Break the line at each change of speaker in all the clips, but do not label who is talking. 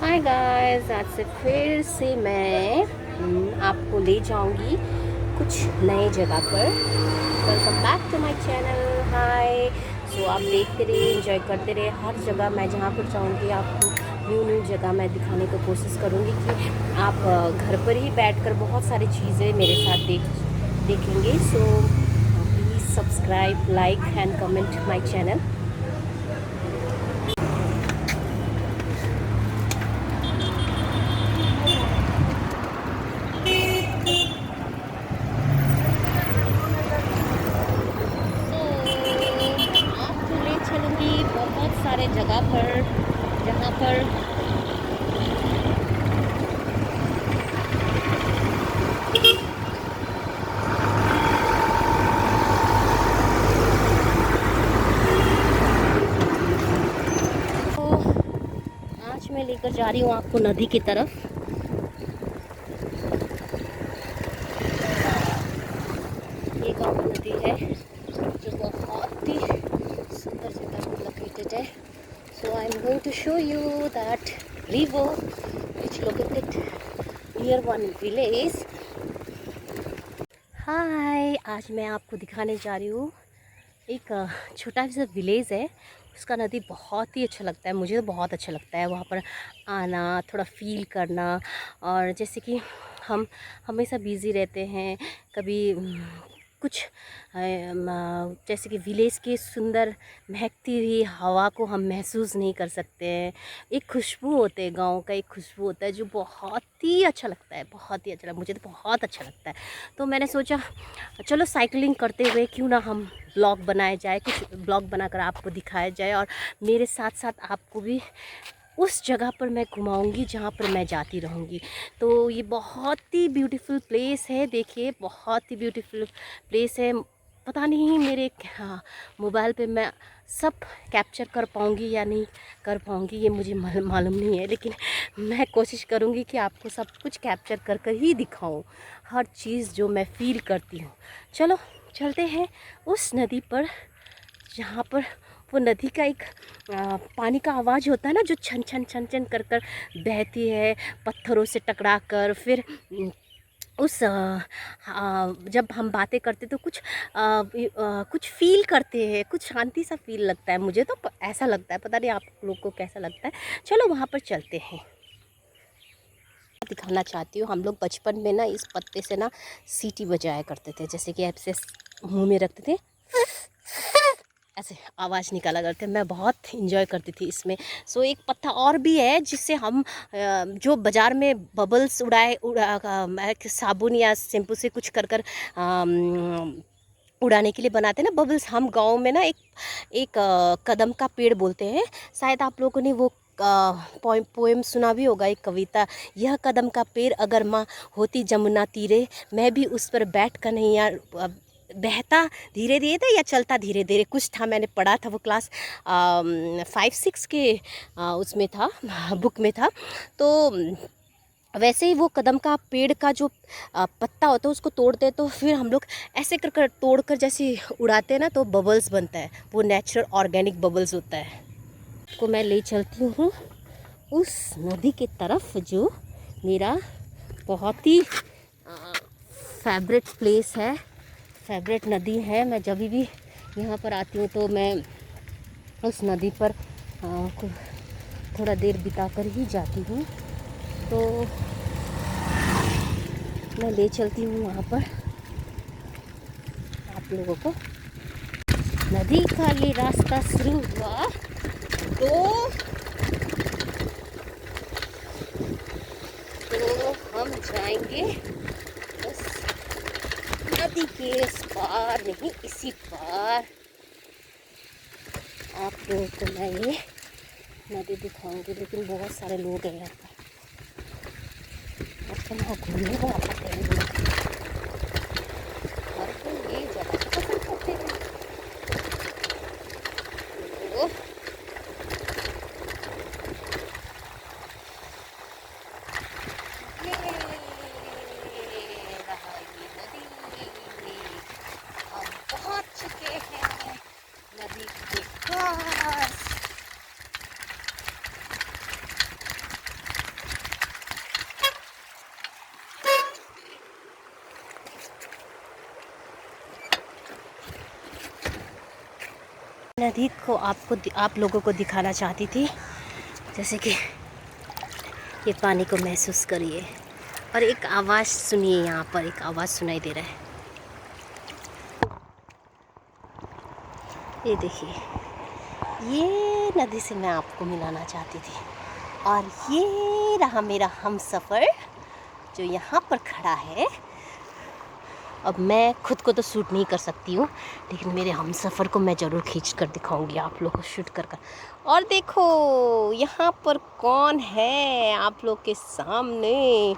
Hi guys, आज से फिर से मैं आपको ले जाऊंगी कुछ नए जगह पर। Welcome back to my channel. Hi. So आप देखते रहिए, एंजॉय करते रहिए। हर जगह मैं जहाँ पर चाहूँगी आपको न्यू न्यू जगह मैं दिखाने की कोशिश करूँगी कि आप घर पर ही बैठकर बहुत सारी चीज़ें मेरे साथ देखेंगे। So please subscribe, like and comment my channel. आपको ले चलूँगी बहुत सारे जगह पर जहाँ पर तो आज मैं लेकर जा रही हूँ आपको नदी की तरफ। ये गाँव नदी है जो बहुत ही सुंदर जगह पर लोकेटेड है। So I am going to show you that river which located near one village। Hi, आज मैं आपको दिखाने जा रही हूँ एक छोटा सा विलेज है। उसका नदी बहुत ही अच्छा लगता है, मुझे तो बहुत अच्छा लगता है वहाँ पर आना, थोड़ा फील करना। और जैसे कि हम हमेशा बिज़ी रहते हैं, कभी कुछ जैसे कि विलेज के सुंदर महकती हुई हवा को हम महसूस नहीं कर सकते हैं। एक खुशबू होते है, गाँव का एक खुशबू होता है जो बहुत ही अच्छा लगता है, बहुत ही अच्छा लगता है। मुझे तो बहुत अच्छा लगता है। तो मैंने सोचा चलो साइकिलिंग करते हुए क्यों ना हम ब्लॉग बनाए जाए, कुछ ब्लॉग बनाकर आपको दिखाया जाए और मेरे साथ साथ आपको भी उस जगह पर मैं घुमाऊंगी जहाँ पर मैं जाती रहूँगी। तो ये बहुत ही ब्यूटीफुल प्लेस है, देखिए बहुत ही ब्यूटीफुल प्लेस है। पता नहीं मेरे मोबाइल पे मैं सब कैप्चर कर पाऊँगी या नहीं कर पाऊँगी, ये मुझे मालूम नहीं है, लेकिन मैं कोशिश करूँगी कि आपको सब कुछ कैप्चर कर कर ही दिखाऊँ, हर चीज़ जो मैं फ़ील करती हूँ। चलो चलते हैं उस नदी पर जहाँ पर वो नदी का एक पानी का आवाज़ होता है ना, जो छन छन छन छन कर कर बहती है पत्थरों से टकरा कर। फिर उस जब हम बातें करते तो कुछ फील करते हैं, कुछ शांति सा फील लगता है। मुझे तो ऐसा लगता है, पता नहीं आप लोग को कैसा लगता है। चलो वहाँ पर चलते हैं। दिखाना चाहती हूँ, हम लोग बचपन में ना इस पत्ते से ना सीटी बजाया करते थे, जैसे कि ऐसे मुंह में रखते थे, ऐसे आवाज़ निकाला करते। मैं बहुत इंजॉय करती थी इसमें। सो एक पत्ता और भी है जिससे हम जो बाज़ार में बबल्स साबुन या शैम्पू से कुछ कर कर उड़ाने के लिए बनाते हैं ना बबल्स। हम गांव में ना एक कदम का पेड़ बोलते हैं, शायद आप लोगों ने वो पोएम सुना भी होगा, एक कविता। यह कदम का पेड़ अगर माँ होती जमुना तीरे, मैं भी उस पर बैठ कर नहीं यार बहता धीरे धीरे था या चलता धीरे धीरे, कुछ था, मैंने पढ़ा था वो क्लास 5-6 के उसमें था, बुक में था। तो वैसे ही वो कदम का पेड़ का जो पत्ता होता है उसको तोड़ते हैं, तो फिर हम लोग ऐसे कर कर तोड़ कर जैसे उड़ाते हैं ना, तो बबल्स बनता है, वो नेचुरल ऑर्गेनिक बबल्स होता है। को मैं ले चलती हूँ उस नदी के तरफ जो मेरा बहुत ही फेवरेट प्लेस है, फेवरेट नदी है। मैं जब भी यहाँ पर आती हूँ तो मैं उस नदी पर थोड़ा देर बिताकर ही जाती हूँ। तो मैं ले चलती हूँ वहाँ पर आप लोगों को। नदी का ये रास्ता शुरू हुआ तो हम जाएंगे बस नदी के इस पार नहीं, इसी पार आप लोगों को मैं ये नदी दिखाऊंगी। लेकिन बहुत सारे लोग हैं यहाँ पर, आपको वहाँ घूमने को आते हैं लोग, हर कोई ये जगह पसंद करते हैं। तो ये रहा ये नदी, हम पहुँच चुके हैं नदी के पास। नदी को आप लोगों को दिखाना चाहती थी, जैसे कि ये पानी को महसूस करिए और एक आवाज़ सुनिए। यहाँ पर एक आवाज़ सुनाई दे रहा है, ये देखिए। ये नदी से मैं आपको मिलाना चाहती थी और ये रहा मेरा हमसफ़र जो यहाँ पर खड़ा है। अब मैं खुद को तो शूट नहीं कर सकती हूँ, लेकिन मेरे हमसफ़र को मैं ज़रूर खींच कर दिखाऊंगी आप लोग को शूट कर कर। और देखो यहाँ पर कौन है आप लोग के सामने,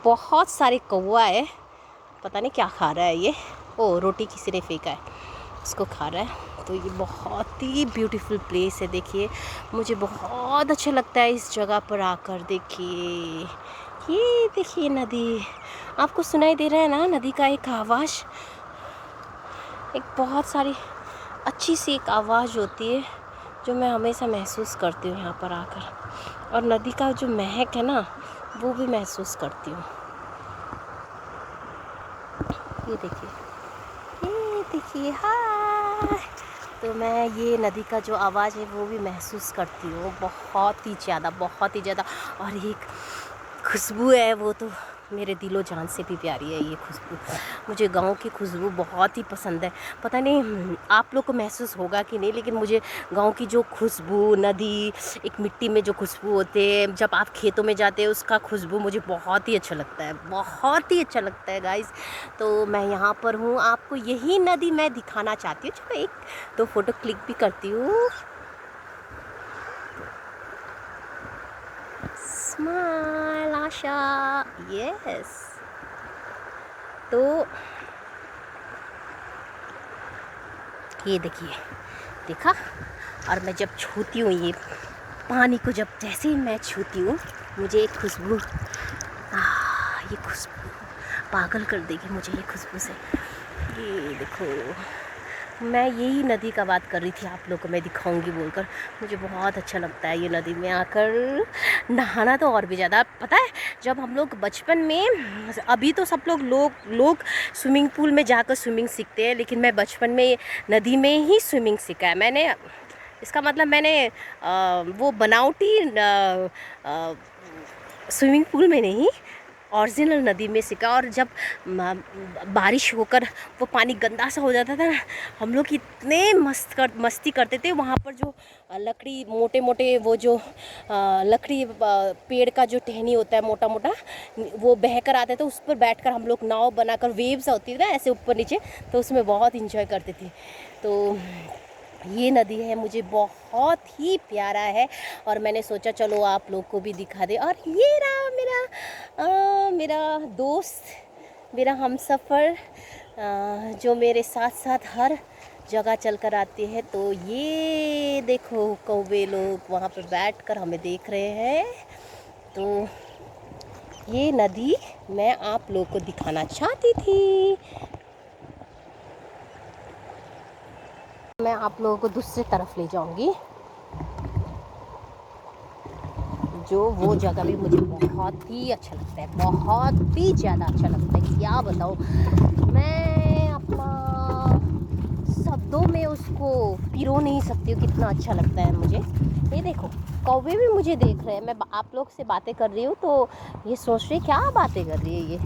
बहुत सारे कौवा है, पता नहीं क्या खा रहा है ये। ओ, रोटी किसी ने फेंका है, उसको खा रहा है। तो ये बहुत ही ब्यूटीफुल प्लेस है। देखिए मुझे बहुत अच्छा लगता है इस जगह पर आकर। देखिए ये देखिए नदी, आपको सुनाई दे रहा है ना नदी का एक आवाज़। एक बहुत सारी अच्छी सी एक आवाज़ होती है जो मैं हमेशा महसूस करती हूँ यहाँ पर आकर, और नदी का जो महक है ना वो भी महसूस करती हूँ। ये देखिए, ये देखिए, हाय। तो मैं ये नदी का जो आवाज़ है वो भी महसूस करती हूँ, बहुत ही ज़्यादा, बहुत ही ज़्यादा। और एक खुशबू है वो तो मेरे दिलो जान से भी प्यारी है। ये खुशबू, मुझे गाँव की खुशबू बहुत ही पसंद है। पता नहीं आप लोग को महसूस होगा कि नहीं, लेकिन मुझे गाँव की जो खुशबू, नदी, एक मिट्टी में जो खुशबू होते हैं, जब आप खेतों में जाते हैं उसका खुशबू मुझे बहुत ही अच्छा लगता है, बहुत ही अच्छा लगता है गाइस। तो मैं यहाँ पर हूँ, आपको यही नदी मैं दिखाना चाहती हूँ। चलो एक दो फ़ोटो क्लिक भी करती हूँ। स्माइल आशा, यस। तो ये देखिए, देखा। और मैं जब छूती हूँ ये पानी को, जब जैसे ही मैं छूती हूँ मुझे एक खुशबू, ये खुशबू पागल कर देगी मुझे ये खुशबू से। ये देखो, मैं यही नदी का बात कर रही थी आप लोगों को मैं दिखाऊंगी बोलकर। मुझे बहुत अच्छा लगता है ये नदी में आकर नहाना, तो और भी ज़्यादा। पता है जब हम लोग बचपन में, अभी तो सब लोग स्विमिंग पूल में जाकर स्विमिंग सीखते हैं, लेकिन मैं बचपन में नदी में ही स्विमिंग सीखा है मैंने। इसका मतलब मैंने वो बनावटी स्विमिंग पूल में नहीं, ओरिजिनल नदी में सीखा। और जब बारिश होकर वो पानी गंदा सा हो जाता था ना, हम लोग इतने मस्ती करते थे। वहाँ पर जो लकड़ी, मोटे मोटे वो जो लकड़ी पेड़ का जो टहनी होता है मोटा मोटा, वो बह कर आते थे, उस पर बैठकर हम लोग नाव बनाकर, वेव्स होती थी ना ऐसे ऊपर नीचे, तो उसमें बहुत इंजॉय करते थे। तो ये नदी है, मुझे बहुत ही प्यारा है और मैंने सोचा चलो आप लोग को भी दिखा दे। और ये रहा मेरा दोस्त, मेरा हमसफ़र, जो मेरे साथ साथ हर जगह चल कर आते हैं। तो ये देखो कौवे लोग वहाँ पर बैठकर हमें देख रहे हैं। तो ये नदी मैं आप लोग को दिखाना चाहती थी। मैं आप लोगों को दूसरी तरफ ले जाऊंगी, जो वो जगह भी मुझे बहुत ही अच्छा लगता है, बहुत ही ज़्यादा अच्छा लगता है। क्या बताऊँ, मैं अपना शब्दों में उसको पिरो नहीं सकती हूँ, कितना अच्छा लगता है मुझे। ये देखो कौवे भी मुझे देख रहे हैं। मैं आप लोग से बातें कर रही हूँ तो ये सोच रहे क्या बातें कर रही है,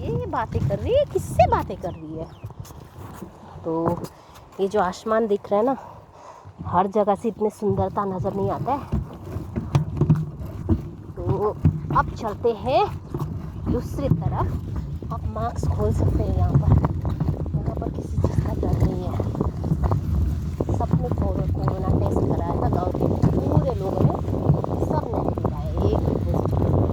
ये बातें कर रही है, किससे बातें कर रही है। तो ये जो आसमान दिख रहा है ना, हर जगह से इतने सुंदरता नज़र नहीं आता है। तो अब चलते हैं दूसरी तरफ। आप मास्क खोल सकते हैं। यहाँ पर किसी चीज़ का डर नहीं है। सबने कोरोना टेस्ट कराया था, गाँव के पूरे लोगों ने, सब नेगेटिव आया, एक भी पॉजिटिव।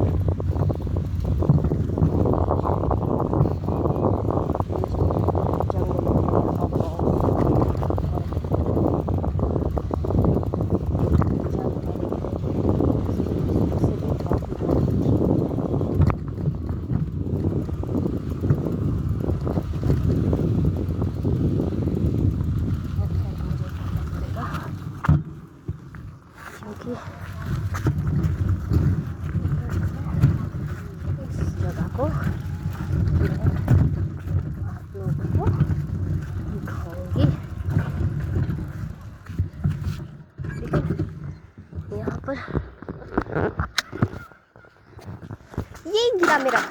इस जगह को मैं आप लोगों को दिखाऊंगी। पर। ये गिरा मेरा,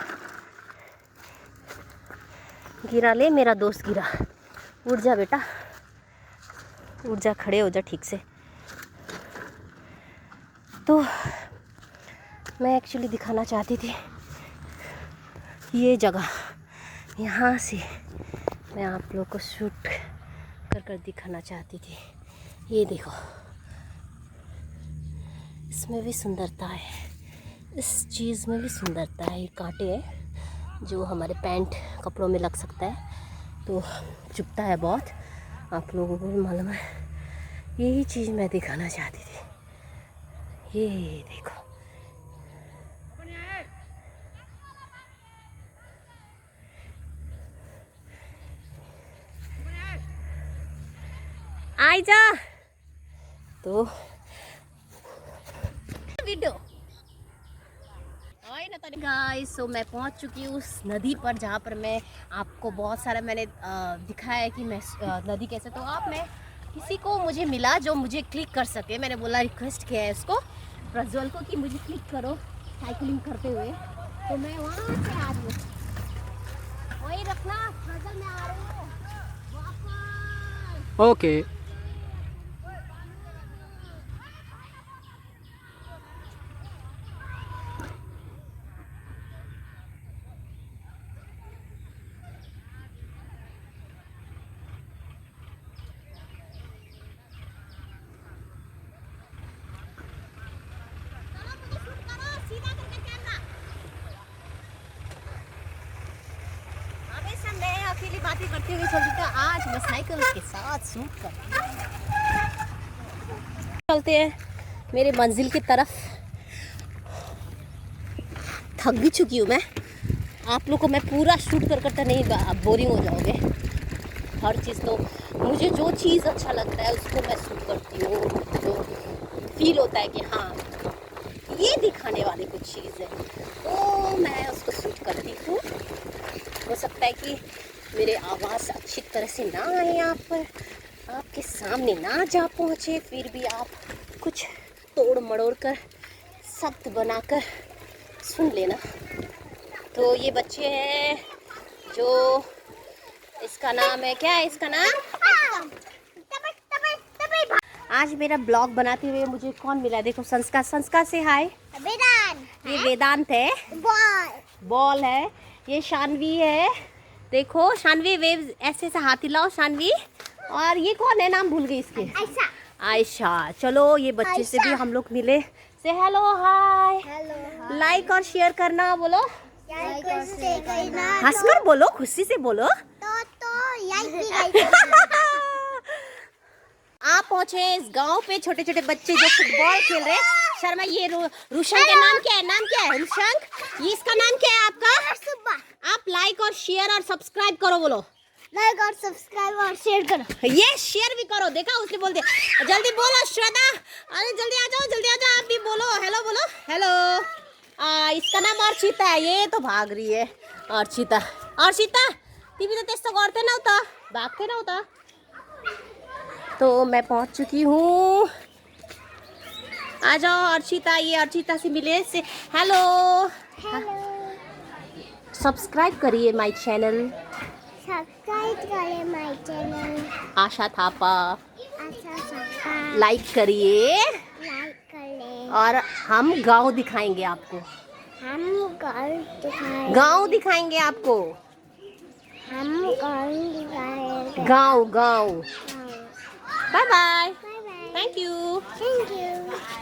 गिरा ले मेरा दोस्त गिरा। उठ जा बेटा, उठ जा, खड़े हो जा ठीक से। तो मैं एक्चुअली दिखाना चाहती थी ये जगह, यहाँ से मैं आप लोग को शूट कर दिखाना चाहती थी। ये देखो, इसमें भी सुंदरता है, इस चीज़ में भी सुंदरता है। ये कांटे हैं जो हमारे पैंट कपड़ों में लग सकता है, तो चुभता है बहुत, आप लोगों को भी मालूम है। यही चीज़ मैं दिखाना चाहती थी। ये देखो, आई जा। तो वीडियो गाइस, सो मैं पहुंच चुकी हूँ उस नदी पर जहाँ पर मैं आपको बहुत सारा मैंने दिखाया है कि मैं नदी कैसे। तो आप में किसी को मुझे मिला जो मुझे क्लिक कर सके, मैंने बोला, रिक्वेस्ट किया है इसको प्रज्वल को कि मुझे क्लिक करो साइकिलिंग करते हुए। तो मैं वहाँ से आ रही हूँ, वही रखना प्रज्वल, मैं आ रही हूँ वापस।
ओके।
अकेली बातें करते हुए चलती था, आज मैं साइकिल के साथ शूट कर चलते हैं मेरे मंजिल की तरफ। थक भी चुकी हूँ मैं, आप लोग को मैं पूरा शूट करते नहीं, आप बोरिंग हो जाओगे। हर चीज़ तो मुझे जो चीज़ अच्छा लगता है उसको मैं शूट करती हूँ, तो फील होता है कि हाँ ये दिखाने वाली कुछ चीज़ है, तो मैं उसको शूट करती हूँ। हो सकता है कि मेरे आवाज़ अच्छी तरह से ना आए, यहाँ पर आपके सामने ना जा पहुँचे, फिर भी आप कुछ तोड़ मड़ोड़ कर सख्त बनाकर सुन लेना। तो ये बच्चे हैं जो, इसका नाम है, क्या है इसका नाम? आज मेरा ब्लॉग बनाते हुए मुझे कौन मिला, देखो, संस्कार। संस्कार से हाय। ये वेदांत है, बॉल है। ये शानवी है, देखो शानवी, वेव ऐसे ऐसे हाथ हिलाओ शानवी। और ये कौन है, नाम भूल गई इसके, आयशा। चलो ये बच्चे से भी हम लोग मिले। से हेलो, हाय, लाइक और शेयर करना, बोलो, हंसकर बोलो, खुशी से बोलो। आप पहुंचे इस गांव पे, छोटे छोटे बच्चे जो फुटबॉल खेल रहे हैं। शर्मा, ये रुशंक का नाम क्या है, नाम क्या है रुशंक? ये इसका नाम क्या है आपका? आप लाइक और शेयर और सब्सक्राइब करो, बोलो,
लाइक और सब्सक्राइब और शेयर करो।
ये शेयर भी करो, देखा उसने बोल दिया। जल्दी बोलो श्वेता, अरे जल्दी आ जाओ, जल्दी आ जाओ, आप भी बोलो, हेलो बोलो, हेलो। इसका नाम अर्चिता है, ये तो भाग रही है अर्चिता। अर्चिता टीवी तो तेज तो करते ना होता, भागते ना होता। तो मैं पहुंच चुकी हूँ, आ जाओ अर्चिता, ये अर्चिता से मिले, से हेलो। सब्सक्राइब करिए माय चैनल,
सब्सक्राइब करें माय चैनल
आशा थापा,
अच्छा
लाइक करिए,
लाइक करें।
और हम गांव दिखाएंगे आपको,
हम गाँव
गांव दिखाएंगे आपको,
हम गाँव दिखाएंगे।
गांव गांव। Bye bye,
bye bye,
thank you.
Thank you.